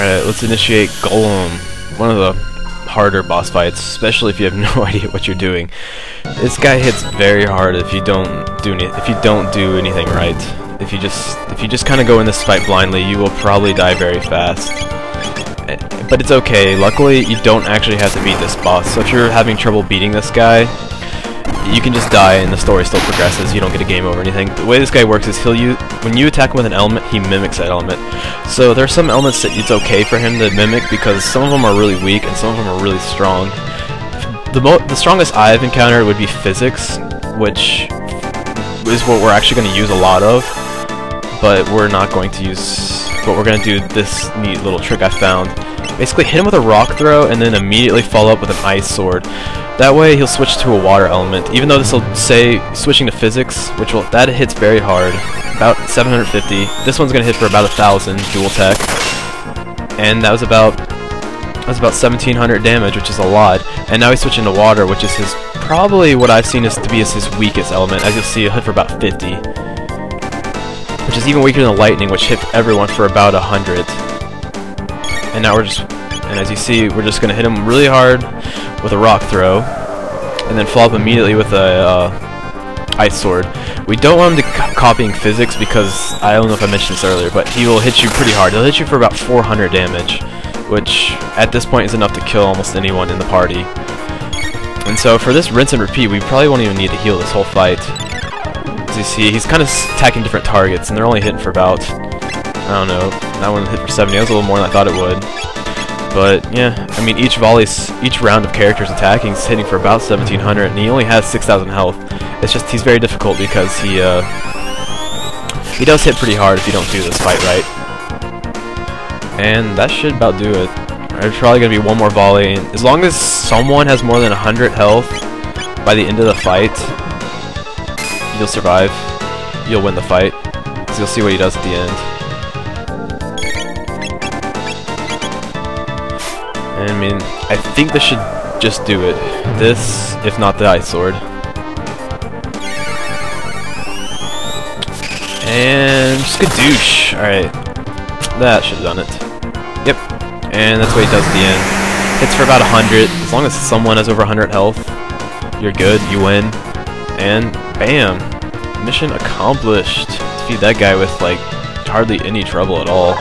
Alright, let's initiate Golem. One of the harder boss fights, especially if you have no idea what you're doing. This guy hits very hard if you don't do anything right. If you just kind of go in this fight blindly, you will probably die very fast. But it's okay. Luckily, you don't actually have to beat this boss. So if you're having trouble beating this guy, you can just die and the story still progresses. You don't get a game over or anything. The way this guy works is when you attack him with an element, he mimics that element. So there are some elements that it's okay for him to mimic because some of them are really weak and some of them are really strong. The strongest I've encountered would be physics, which is what we're actually going to use a lot of. But we're not going to use. But we're going to do this neat little trick I found. Basically, hit him with a rock throw and then immediately follow up with an ice sword. That way, he'll switch to a water element. Even though this will say switching to physics, that hits very hard, about 750. This one's gonna hit for about 1,000 dual tech, and that was about 1,700 damage, which is a lot. And now he's switching to water, which is probably what I've seen to be his weakest element. As you'll see, he'll hit for about 50, which is even weaker than lightning, which hit everyone for about 100. And now and as you see, we're just gonna hit him really hard with a rock throw, and then follow up immediately with a ice sword. We don't want him to copying physics because I don't know if I mentioned this earlier, but he will hit you pretty hard. He'll hit you for about 400 damage, which at this point is enough to kill almost anyone in the party. And so for this rinse and repeat, we probably won't even need to heal this whole fight. As you see, he's kind of attacking different targets, and they're only hitting for about, I don't know, that one hit for 70. That was a little more than I thought it would. But yeah, I mean, each round of characters attacking is hitting for about 1,700, and he only has 6,000 health. It's just he's very difficult because he does hit pretty hard if you don't do this fight right. And that should about do it. There's probably gonna be one more volley. And as long as someone has more than 100 health by the end of the fight, you'll survive. You'll win the fight. So you'll see what he does at the end. I mean, I think this should just do it. This, if not the ice sword. And skadoosh. Alright. That should have done it. Yep. And that's what he does at the end. Hits for about 100. As long as someone has over 100 health, you're good, you win. And bam. Mission accomplished. Defeat that guy with, like, hardly any trouble at all.